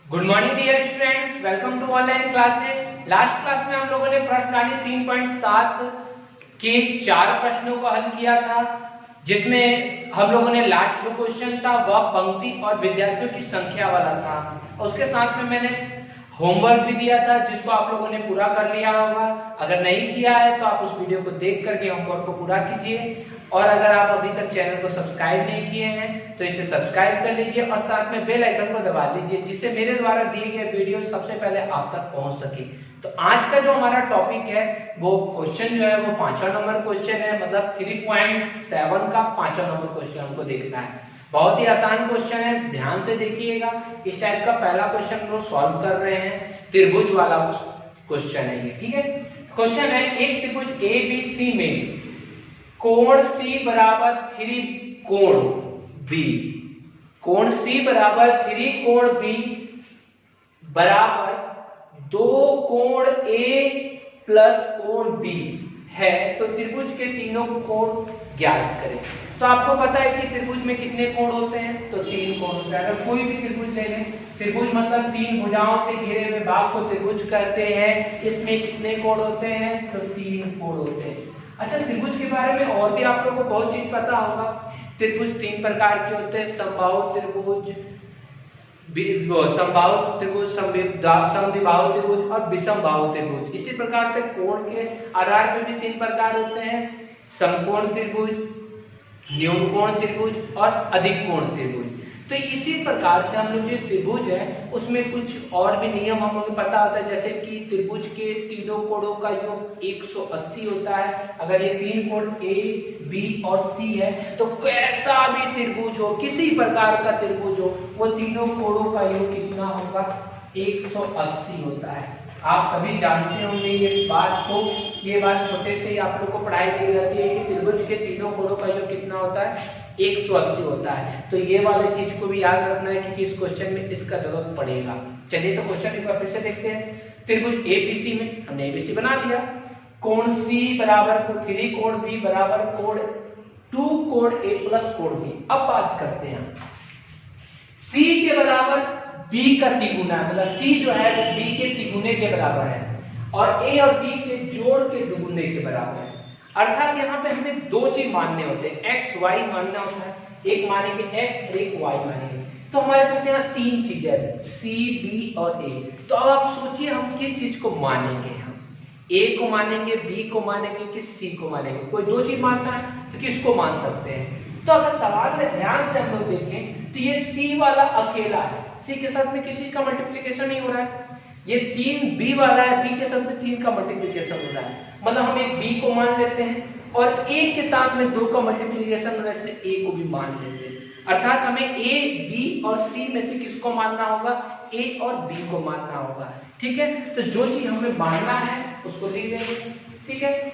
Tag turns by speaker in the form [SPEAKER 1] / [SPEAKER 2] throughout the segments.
[SPEAKER 1] Good morning dear students, welcome to online classes. Last class में हम लोगों ने प्रश्नावली 3.7 के 4 प्रश्नों को हल किया था, जिसमें हम लोगों ने लास्ट जो क्वेश्चन था वह पंक्ति और विद्यार्थियों की संख्या वाला था। उसके साथ में मैंने होमवर्क भी दिया था, जिसको आप लोगों ने पूरा कर लिया होगा। अगर नहीं किया है तो आप उस वीडियो को देख करके होमवर्क को पूरा कीजिए, और अगर आप अभी तक चैनल को सब्सक्राइब नहीं किए हैं तो इसे सब्सक्राइब कर लीजिए और साथ में बेल आइकन को दबा दीजिए, जिससे मेरे द्वारा दिए गए वीडियो सबसे पहले आप तक पहुंच सके। तो आज का जो हमारा टॉपिक है वो क्वेश्चन जो है वो 5वां नंबर क्वेश्चन है, मतलब 3.7 का 5वां नंबर क्वेश्चन हमको देखना है। बहुत ही आसान क्वेश्चन है, ध्यान से देखिएगा। इस टाइप का पहला क्वेश्चन हम सॉल्व कर रहे हैं, त्रिभुज वाला क्वेश्चन है ये, ठीक है। क्वेश्चन है, एक त्रिभुज एबीसी में कोण C बराबर 3 कोण B, कोण C बराबर 3 कोण B बराबर 2 कोण A प्लस कोण B है, तो त्रिभुज के तीनों कोण ज्ञात करें। तो आपको पता है कि त्रिभुज में कितने कोण होते हैं, तो 3 कोण होते हैं। अगर कोई भी त्रिभुज ले लें, त्रिभुज मतलब 3 भुजाओं से घिरे हुए भाग को त्रिभुज कहते हैं। इसमें कितने कोण होते हैं, तो 3 कोण होते हैं। अच्छा, त्रिभुज के बारे में और भी आप लोगों को बहुत चीज पता होगा। त्रिभुज 3 प्रकार के होते हैं, समबाहु त्रिभुज, समबाहु त्रिभुज, समद्विबाहु त्रिभुज और विषमबाहु त्रिभुज। इसी प्रकार से कोण के आधार पर भी 3 प्रकार होते हैं, समकोण त्रिभुज, न्यून कोण त्रिभुज और अधिक कोण त्रिभुज। तो इसी प्रकार से हम लोग जो त्रिभुज है उसमें कुछ और भी नियम हम लोग को पता होता है, जैसे कि त्रिभुज के तीनों कोणों का योग 180 होता है। अगर ये 3 कोण A, B और C है, तो कैसा भी त्रिभुज हो, किसी प्रकार का त्रिभुज हो, वो तीनों कोणों का योग कितना होगा, 180 होता है। आप सभी जानते होंगे ये बात को, ये बात छोटे से ही आप लोग को पढ़ाई दी जाती है कि त्रिभुज के तीनों कोणों का योग कितना होता है, 180 होता है। तो ये वाले चीज को भी याद रखना है क्योंकि इस क्वेश्चन में इसका जरूरत पड़ेगा। चलिए तो क्वेश्चन एक बार फिर से देखते हैं। त्रिभुज एबीसी में हमने एबीसी बना लिया, कोण C बराबर 3 कोण B बराबर कोण 2 कोण A प्लस कोण B। अब बात करते हैं, C के बराबर B का तिगुना, मतलब C जो है वो B के तिगुने के बराबर है और A और B के जोड़ के दुगुने के बराबर है। अर्थात यहाँ पे हमें 2 चीज मानने होते हैं, x y मानना होता है। एक मानेंगे x और एक y मानेंगे, तो हमारे पास यहाँ 3 चीजें हैं, C, B और A। तो अब आप सोचिए हम किस चीज को मानेंगे, हम A को मानेंगे, B को मानेंगे कि C को मानेंगे। कोई 2 चीज मानना है तो किसको मान सकते हैं। तो अगर सवाल में ध्यान से हम लोग देखें तो ये C वाला अकेला है, C के साथ में किसी का मल्टीप्लीकेशन नहीं हो रहा है। ये 3 B वाला है, B के साथ में 3 का मल्टीप्लीकेशन हो रहा है, मतलब हम एक B को मान लेते हैं और A के साथ में 2 का मल्टीप्लीकेशन हो रहा है, इसलिए A को भी मान लेते हैं। अर्थात हमें A, B और C में से किसको मानना होगा, A और B को मानना होगा, ठीक है। तो जो चीज हमें मानना है उसको लिख देंगे, ठीक है।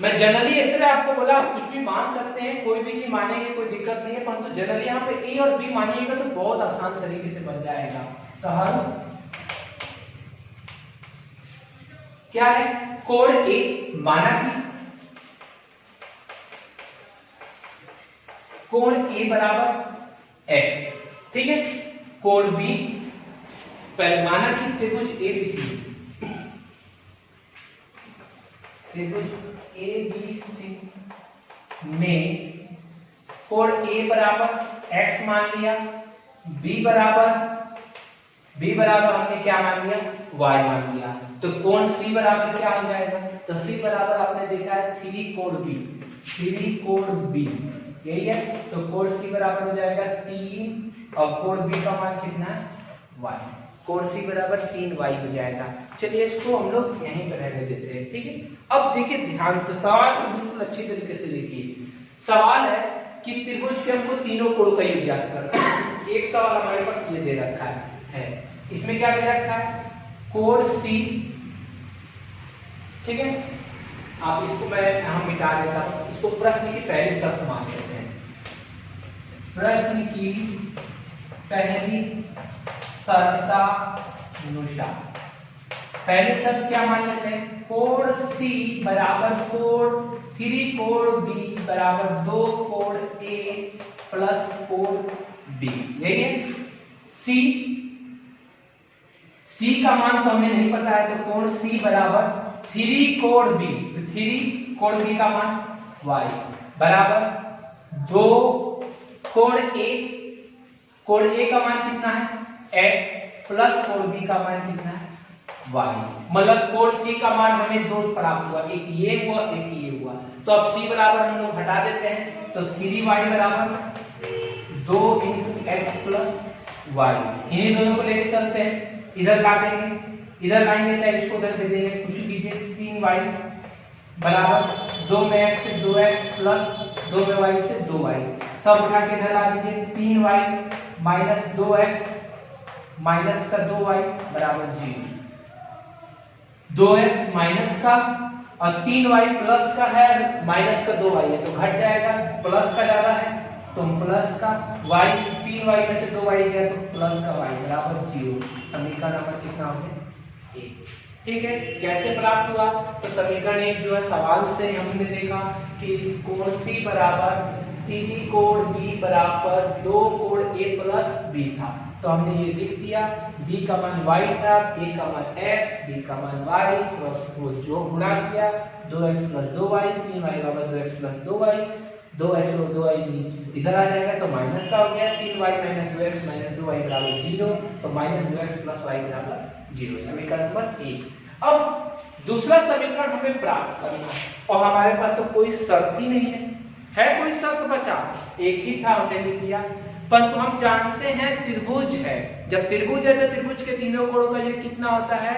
[SPEAKER 1] मैं जनरली इस तरह आपको बोला, आप कुछ भी मान सकते हैं, कोई भी चीज मानेंगे कोई दिक्कत नहीं है, परंतु जनरली यहाँ पे A और B मानिएगा तो बहुत आसान तरीके से बन जाएगा। तो हर क्या है, कोण A माना कि कोण A बराबर x, ठीक है। कोण B पहले माना कि त्रिभुज ABC, त्रिभुज ABC में कोण A बराबर x मान लिया, B बराबर हमने क्या मान लिया, y मान लिया। तो कोण C बराबर क्या हो जाएगा, तो C बराबर आपने देखा है 3 कोण B, 3 कोण B यही है। तो कोण C बराबर हो जाएगा 3 और कोण B का मान कितना है, y। कोण C बराबर 3y हो जाएगा। चलिए इसको हम लोग यहीं पर रहने देते हैं, ठीक है। अब देखिए ध्यान से, सवाल को बिल्कुल अच्छी तरीके से देखिए। सवाल है कि त्रिभुज के हमको तीनों कोणों का योग ज्ञात करना है। एक सवाल हमारे पास ये दे रखा है, इसमें क्या दे रखा है, कोण C, ठीक है। आप इसको मैं यहां मिटा देता हूं, इसको प्रश्न की पहली शर्त मान लेते हैं। प्रश्न की पहली शर्तानुसार पहली शर्त क्या मान लेते हैं, कोण C बराबर 3 कोण B बराबर 2 कोण A प्लस कोण B, यही है। C C का मान तो हमें नहीं पता है, तो कोण C बराबर 3 कोण B, तो 3 कोण B का मान y बराबर 2 कोण A, कोण A का मान कितना है x प्लस कोण B का मान कितना है y, मतलब कोण C का मान हमें 2 प्राप्त हुआ, एक ये हुआ एक ये हुआ। तो अब C बराबर हम लोग हटा देते हैं, तो 3y बराबर 2 × x प्लस y, इन्हीं दोनों को लेके चलते हैं, इधर काटेंगे इधर लाएंगे, चाहे इसको उधर दे देंगे, कुछ कीजिए। 3y बराबर 2 में x से 2x प्लस 2 में y से 2y, सब उठा के इधर ला दीजिए। 3y माइनस 2x माइनस का 2y बराबर 0, 2x माइनस का और 3y प्लस का है, माइनस का 2y है तो घट जाएगा, प्लस का ज्यादा है तो प्लस का y, 3y में से 2y गया तो प्लस का y बराबर 0। समीकरण नंबर कितना हो गया 1। ठीक है, कैसे प्राप्त हुआ? तो समीकरण 1 जो है सवाल से हमने देखा कि कोण C बराबर 3 कोण B बराबर 2 कोण A प्लस B था, तो हमने ये लिख दिया। B का मान y था, A का मान x, B का मान y, क्रॉस को जो गुणा किया 2x प्लस 2y, 3y बराबर 2x प्लस 2y, 2x और 2y इधर आ जाएगा तो माइनस का हो गया, 3y minus 2x minus 2y बराबर 0, तो माइनस 2x प्लस y बराबर 0, समीकरण नंबर 1। अब दूसरा समीकरण हमें प्राप्त करना है और हमारे पास तो कोई शर्त ही नहीं है कोई शर्त बचा, एक ही था हमने लिख लिया, परंतु हम जानते हैं त्रिभुज है, जब त्रिभुज है तो त्रिभुज के तीनों कोणों का ये कितना होता है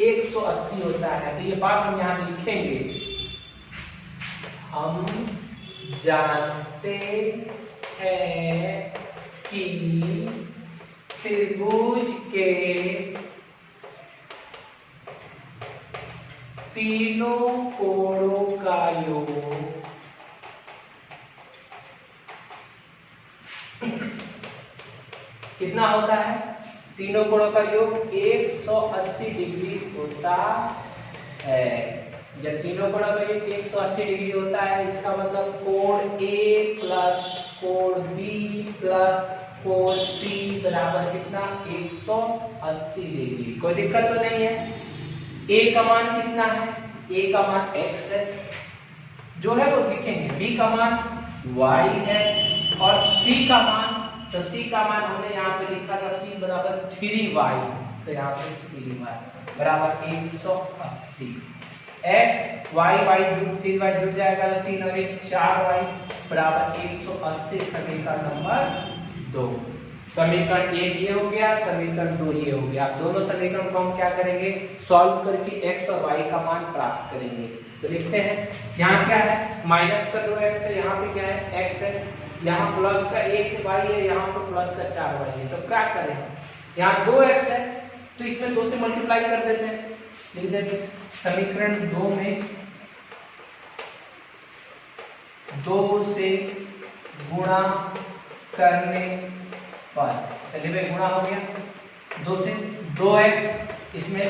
[SPEAKER 1] 180 होता है, तो ये बात हम यहाँ लिखेंगे। हम जानते हैं कि त्रिभुज के तीनों कोणों का योग कितना होता है, तीनों कोणों का योग 180 डिग्री होता है। जब तीनों कोणों का योग 180 डिग्री होता है, इसका मतलब कोण A प्लस कोण B प्लस कोण C बराबर कितना 180 डिग्री। कोई दिक्कत तो नहीं है। A का मान कितना है, A का मान x है जो है वो लिखेंगे, B का मान y है और C का मान, तो C का मान हमने यहाँ पे लिखा था C बराबर 3y, तो यहाँ पे 3y बराबर 180, x y y जुड़ 3y जुड़ जाएगा तो 3 और 1 4y बराबर 180, समीकरण नंबर 2। समीकरण 1 ये हो गया, समीकरण 2 ये हो गया। अब दोनों समीकरण को हम क्या करेंगे, सॉल्व करके x और y का मान प्राप्त करेंगे। तो लिखते हैं, यहाँ क्या है माइनस का 2x है, यहाँ पे क्या है x है, यहाँ प्लस का 1y है, यहाँ पे प्लस का 4y है, तो क्या करें, यहाँ 2x है तो इसमें 2 से मल्टीप्लाई कर देते हैं, लिख देते हैं समीकरण 2 में 2 से गुणा करने पर, चलिए गुणा हो गया 2 से 2x, इसमें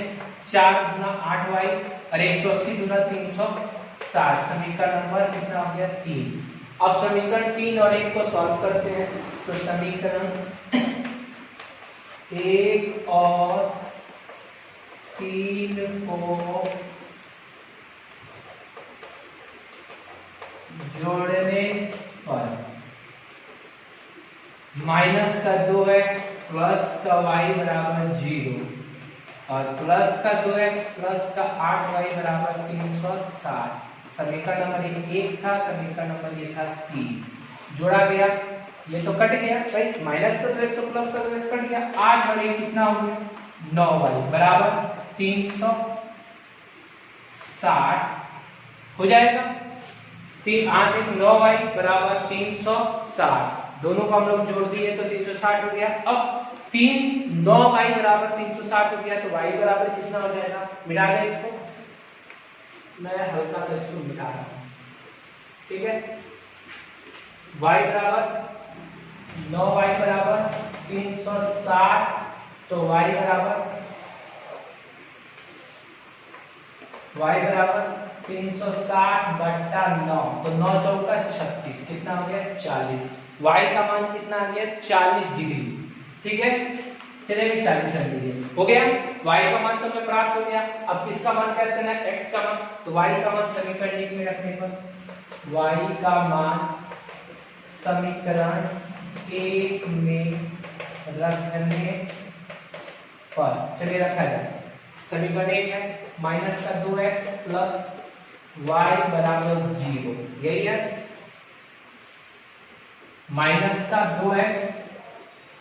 [SPEAKER 1] 4 गुना 8y और 180 गुना 360, समीकरण नंबर कितना हो गया 3। अब समीकरण 3 और 1 को सॉल्व करते हैं, तो समीकरण 1 और 3 को जोड़ने पर माइनस का 2x प्लस का y बराबर 0 और प्लस का 2x प्लस का 8y बराबर 360, समीकरण नंबर 1 था, समीकरण नंबर ये था 3, जोड़ा गया, ये तो कट गया भाई, माइनस का 2x तो प्लस का 2x कट गया, 8 और 1 कितना हो गया 9y बराबर 360 हो जाएगा। 3 8 1 9y बराबर 360, दोनों को हम लोग जोड़ दिए तो 360 हो गया। अब 9y बराबर 360 हो गया, तो y बराबर कितना हो जाएगा, मिटा दें इसको, मैं हल्का सा इसको मिटा रहा हूं, ठीक है। y बराबर 9y बराबर 360, तो y बराबर 360 बट्टा 9, तो 9 चौका 36, कितना हो गया 40, y का मान कितना आ गया 40 डिग्री, ठीक है। चलिए 40 कर दीजिए, हो गया। y का मान तो हमें प्राप्त हो गया। अब किसका मान कहते हैं ना, x का मान। तो y का मान समीकरण 1 में रखने पर, y का मान समीकरण 1 में रखने पर, चलिए रखा जाए। समीकरण 1 है माइनस का 2x प्लस y बराबर 0, यही है। माइनस का 2x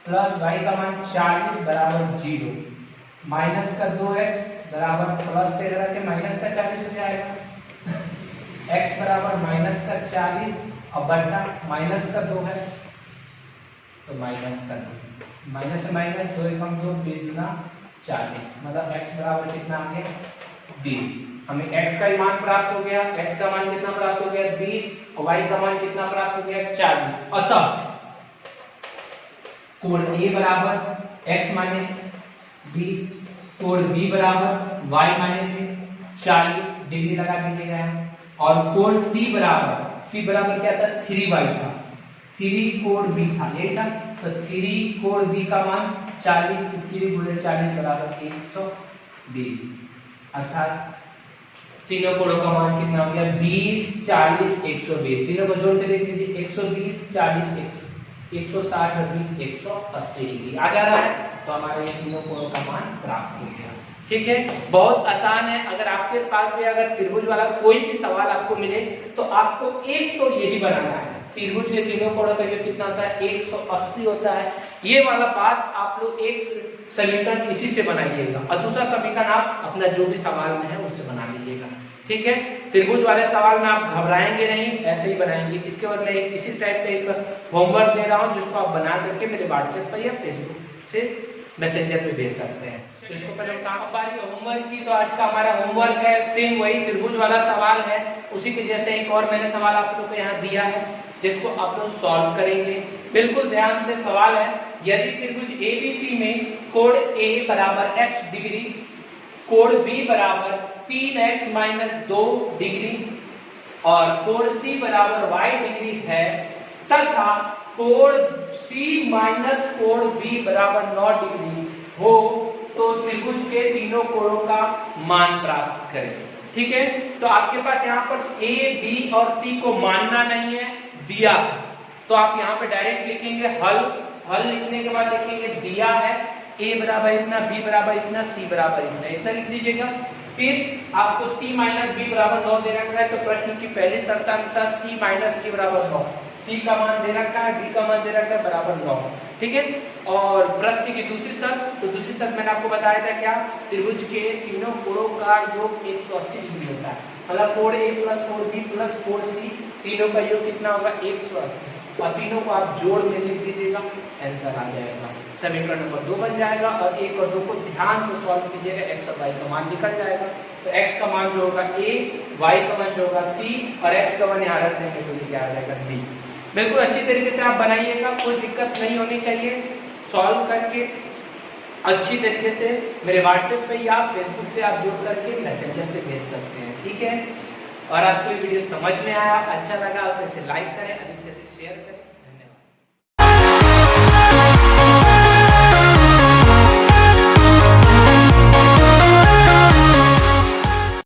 [SPEAKER 1] प्लस y का मान 40 बराबर 0, माइनस का 2x बराबर प्लस 13 रखे माइनस का 40 हो जाएगा, x बराबर माइनस का 40 और बटा माइनस का 2 है तो माइनस का 2, माइनस से माइनस 2 एकम 2 20 गुना 40, मतलब x बराबर कितना आ गया 20। हमें x का मान प्राप्त हो गया, x का मान कितना प्राप्त हो गया 20 और y का मान कितना प्राप्त हो गया 40। अतः कोण A बराबर x माने 20, कोण B बराबर y माने 40 डिग्री लगा दीजिएगा, और कोण C बराबर क्या था 3y था, 3 कोण B था, यही था। तो 3 कोण B का मान 40, 3 गुणे 40 बराबर 120, अर्थात तीनों कोणों का मान कितना हो गया 20 40 120। तीनों को जोड़ के देख लीजिए 120 40 160 और 20 180 डिग्री आ जा रहा है। तो हमारे तीनों कोणों का मान प्राप्त हो गया। ठीक है, बहुत आसान है। अगर आपके पास भी अगर त्रिभुज वाला कोई भी सवाल आपको मिले तो आपको एक तो यही बनाना है, त्रिभुज के तीनों कोणों का जो कितना होता है 180 होता है। ये वाला बात आप लोग एक समीकरण इसी से बनाइएगा और दूसरा समीकरण आप अपना जो भी सवाल में है उससे बना लीजिएगा। ठीक है, त्रिभुज वाले सवाल में आप घबराएंगे नहीं, ऐसे ही बनाएंगे। इसके बाद मैं इसी टाइप का एक होमवर्क दे रहा हूँ जिसको आप बना करके मेरे व्हाट्सएप पर या फेसबुक से मैसेंजर पे भेज सकते हैं। तो इसको पहले बारी होमवर्क की, तो आज का हमारा होमवर्क है सेम वही त्रिभुज वाला सवाल है, उसी के जैसे एक और मैंने सवाल आप लोगों को यहाँ दिया है जिसको आप लोग सॉल्व करेंगे। बिल्कुल ध्यान से सवाल है, यदि त्रिभुज ABC में कोण A बराबर x डिग्री, कोण B बराबर 3x माइनस 2 डिग्री और कोण C बराबर y डिग्री है तथा कोण C माइनस कोण B बराबर 9 डिग्री हो तो त्रिभुज के तीनों कोणों का मान प्राप्त करें। ठीक है, तो आपके पास यहाँ पर A, B और C को मानना नहीं है, दिया, तो आप यहाँ पे डायरेक्ट लिखेंगे हल लिखने के बाद लिखेंगे दिया है A बराबर इतना, B बराबर इतना, C बराबर इतना, इतना लिख दीजिएगा। फिर आपको C माइनस B बराबर 9 दे रखा है, तो प्रश्न की पहली शर्त अनुसार C माइनस B बराबर 9, C का मान दे रखा है, B का मान दे रखा है बराबर 9। ठीक है, और प्रश्न की दूसरी शर्त, तो दूसरी शर्त मैंने आपको बताया था क्या, त्रिभुज के तीनों कोणों का योग 180 डिग्री होता है, मतलब कोण A प्लस कोण B प्लस कोण C तीनों का योग कितना होगा 180, और तीनों को आप जोड़ में लिख दीजिएगा, आंसर आ जाएगा। समीकरण नंबर 2 बन जाएगा और 1 और 2 को ध्यान से सॉल्व कीजिएगा, x और y का मान निकल जाएगा। तो x का मान जो होगा a, y का मान जो होगा c और x का मान यहाँ रख देंगे तो क्या आ जाएगा d। बिल्कुल अच्छी तरीके से आप बनाइएगा, कोई दिक्कत नहीं होनी चाहिए। सॉल्व करके अच्छी तरीके से मेरे व्हाट्सएप पे या फेसबुक से आप जुड़ करके मैसेंजर से भेज सकते हैं। ठीक है, और आपको ये वीडियो समझ में आया, अच्छा लगा तो इसे लाइक करें, अधिक से अधिक शेयर करें।